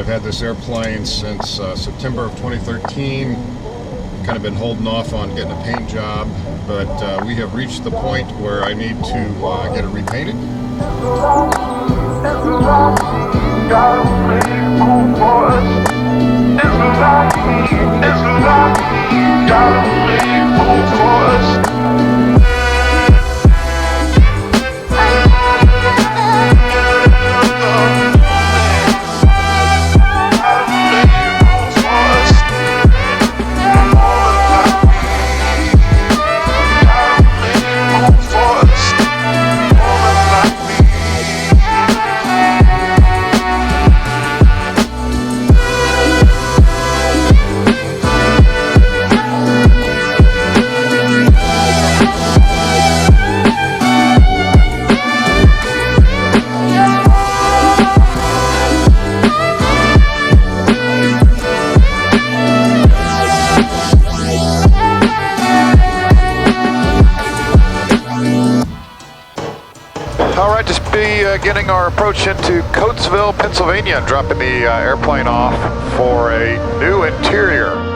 I've had this airplane since September of 2013. Kind of been holding off on getting a paint job, but we have reached the point where I need to get it repainted. Beginning our approach into Coatesville, Pennsylvania, dropping the airplane off for a new interior.